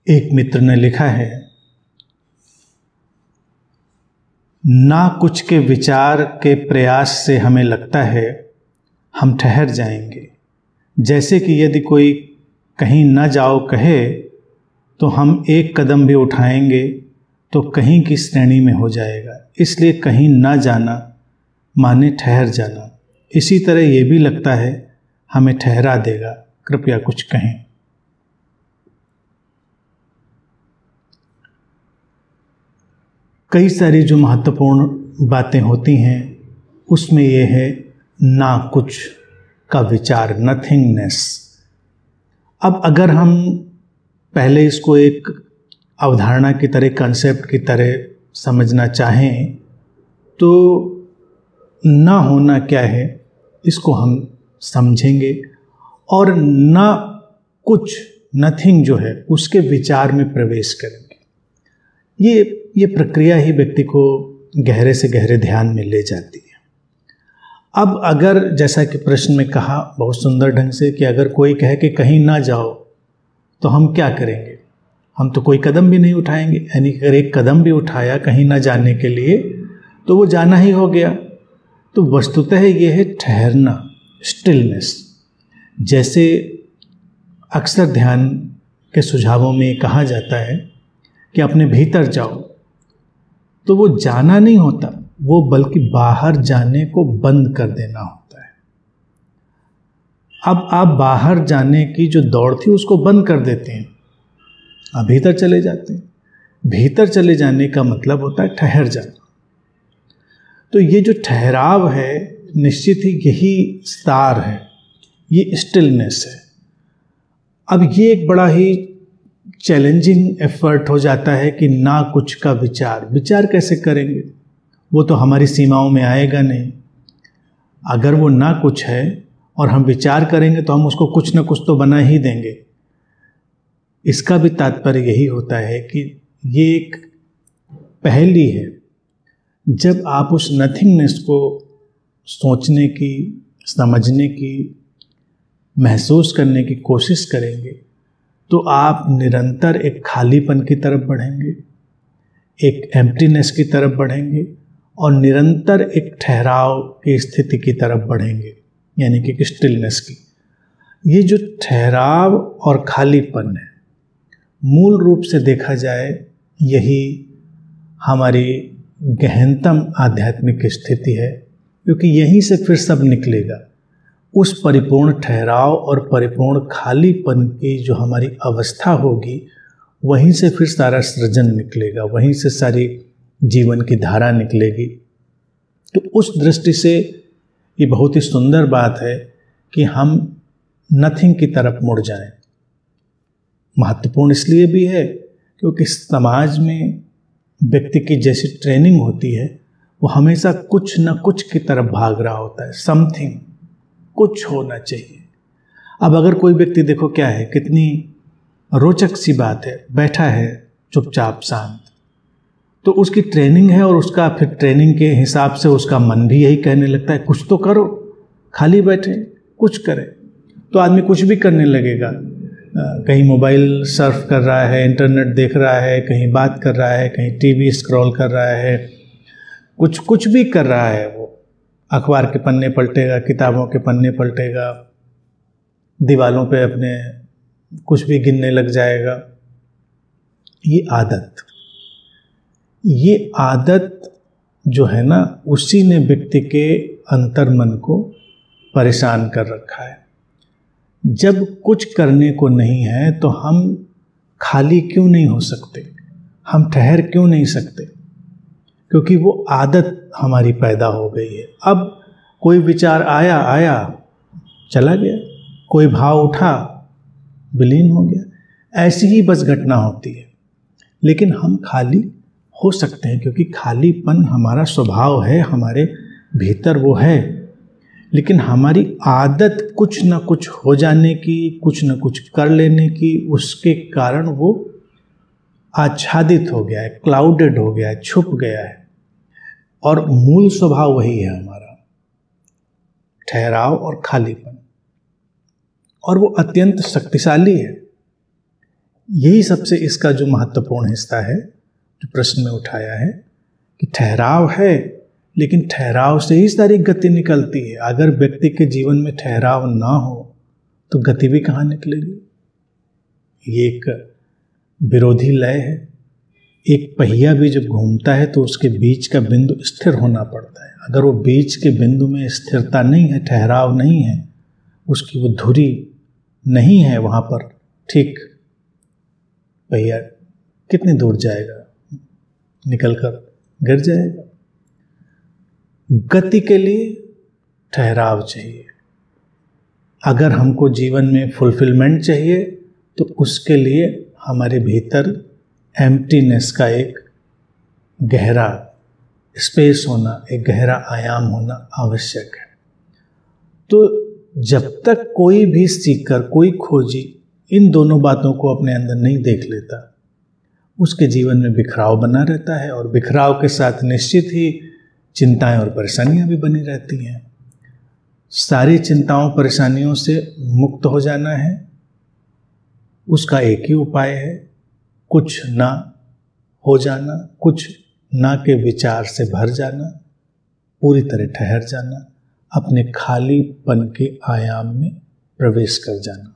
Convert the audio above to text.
एक मित्र ने लिखा है, ना कुछ के विचार के प्रयास से हमें लगता है हम ठहर जाएंगे। जैसे कि यदि कोई कहीं न जाओ कहे तो हम एक कदम भी उठाएंगे तो कहीं की श्रेणी में हो जाएगा। इसलिए कहीं न जाना माने ठहर जाना। इसी तरह ये भी लगता है हमें ठहरा देगा, कृपया कुछ कहें। कई सारी जो महत्वपूर्ण बातें होती हैं उसमें यह है ना कुछ का विचार, नथिंगनेस। अब अगर हम पहले इसको एक अवधारणा की तरह, कंसेप्ट की तरह समझना चाहें तो ना होना क्या है इसको हम समझेंगे और ना कुछ, नथिंग जो है उसके विचार में प्रवेश करेंगे। ये प्रक्रिया ही व्यक्ति को गहरे से गहरे ध्यान में ले जाती है। अब अगर जैसा कि प्रश्न में कहा बहुत सुंदर ढंग से कि अगर कोई कहे कि कहीं ना जाओ तो हम क्या करेंगे? हम तो कोई कदम भी नहीं उठाएंगे। यानी अगर एक कदम भी उठाया कहीं ना जाने के लिए तो वो जाना ही हो गया। तो वस्तुतः ये है ठहरना, स्टिलनेस। जैसे अक्सर ध्यान के सुझावों में कहा जाता है कि अपने भीतर जाओ, तो वो जाना नहीं होता, वो बल्कि बाहर जाने को बंद कर देना होता है। अब आप बाहर जाने की जो दौड़ थी उसको बंद कर देते हैं, आप भीतर चले जाते हैं। भीतर चले जाने का मतलब होता है ठहर जाना। तो ये जो ठहराव है निश्चित ही यही सार है, ये स्टिलनेस है। अब ये एक बड़ा ही चैलेंजिंग एफर्ट हो जाता है कि ना कुछ का विचार कैसे करेंगे? वो तो हमारी सीमाओं में आएगा नहीं। अगर वो ना कुछ है और हम विचार करेंगे तो हम उसको कुछ ना कुछ तो बना ही देंगे। इसका भी तात्पर्य यही होता है कि ये एक पहेली है। जब आप उस नथिंगनेस को सोचने की, समझने की, महसूस करने की कोशिश करेंगे तो आप निरंतर एक खालीपन की तरफ बढ़ेंगे, एक एम्प्टीनेस की तरफ बढ़ेंगे और निरंतर एक ठहराव की स्थिति की तरफ बढ़ेंगे, यानी कि स्टिलनेस की। ये जो ठहराव और खालीपन है, मूल रूप से देखा जाए यही हमारी गहनतम आध्यात्मिक स्थिति है, क्योंकि यहीं से फिर सब निकलेगा। उस परिपूर्ण ठहराव और परिपूर्ण खालीपन की जो हमारी अवस्था होगी, वहीं से फिर सारा सृजन निकलेगा, वहीं से सारी जीवन की धारा निकलेगी। तो उस दृष्टि से ये बहुत ही सुंदर बात है कि हम नथिंग की तरफ मुड़ जाएं। महत्वपूर्ण इसलिए भी है क्योंकि समाज में व्यक्ति की जैसी ट्रेनिंग होती है वो हमेशा कुछ न कुछ की तरफ भाग रहा होता है। समथिंग, कुछ होना चाहिए। अब अगर कोई व्यक्ति, देखो क्या है, कितनी रोचक सी बात है, बैठा है चुपचाप शांत, तो उसकी ट्रेनिंग है और उसका फिर ट्रेनिंग के हिसाब से उसका मन भी यही कहने लगता है कुछ तो करो, खाली बैठे कुछ करे। तो आदमी कुछ भी करने लगेगा। कहीं मोबाइल सर्फ कर रहा है, इंटरनेट देख रहा है, कहीं बात कर रहा है, कहीं टीवी स्क्रॉल कर रहा है, कुछ भी कर रहा है। वो अखबार के पन्ने पलटेगा, किताबों के पन्ने पलटेगा, दीवालों पे अपने कुछ भी गिनने लग जाएगा। ये आदत जो है ना, उसी ने व्यक्ति के अंतर्मन को परेशान कर रखा है। जब कुछ करने को नहीं है तो हम खाली क्यों नहीं हो सकते, हम ठहर क्यों नहीं सकते? क्योंकि वो आदत हमारी पैदा हो गई है। अब कोई विचार आया चला गया, कोई भाव उठा विलीन हो गया, ऐसी ही बस घटना होती है। लेकिन हम खाली हो सकते हैं क्योंकि खालीपन हमारा स्वभाव है, हमारे भीतर वो है। लेकिन हमारी आदत कुछ न कुछ हो जाने की, कुछ न कुछ कर लेने की, उसके कारण वो आच्छादित हो गया है, क्लाउडेड हो गया है, छुप गया है। और मूल स्वभाव वही है हमारा, ठहराव और खालीपन। और वो अत्यंत शक्तिशाली है। यही सबसे इसका जो महत्वपूर्ण हिस्सा है जो प्रश्न में उठाया है कि ठहराव है, लेकिन ठहराव से ही सारी गति निकलती है। अगर व्यक्ति के जीवन में ठहराव ना हो तो गति भी कहाँ निकलेगी। ये एक विरोधी लय है। एक पहिया भी जब घूमता है तो उसके बीच का बिंदु स्थिर होना पड़ता है। अगर वो बीच के बिंदु में स्थिरता नहीं है, ठहराव नहीं है, उसकी वो धुरी नहीं है वहाँ पर, ठीक पहिया कितनी दूर जाएगा, निकलकर गिर जाएगा। गति के लिए ठहराव चाहिए। अगर हमको जीवन में फुलफिलमेंट चाहिए तो उसके लिए हमारे भीतर एम्प्टीनेस का एक गहरा स्पेस होना, एक गहरा आयाम होना आवश्यक है। तो जब तक कोई भी सीकर, कोई खोजी इन दोनों बातों को अपने अंदर नहीं देख लेता, उसके जीवन में बिखराव बना रहता है और बिखराव के साथ निश्चित ही चिंताएं और परेशानियां भी बनी रहती हैं। सारी चिंताओं परेशानियों से मुक्त हो जाना है, उसका एक ही उपाय है, कुछ ना हो जाना, कुछ ना के विचार से भर जाना, पूरी तरह ठहर जाना, अपने खालीपन के आयाम में प्रवेश कर जाना।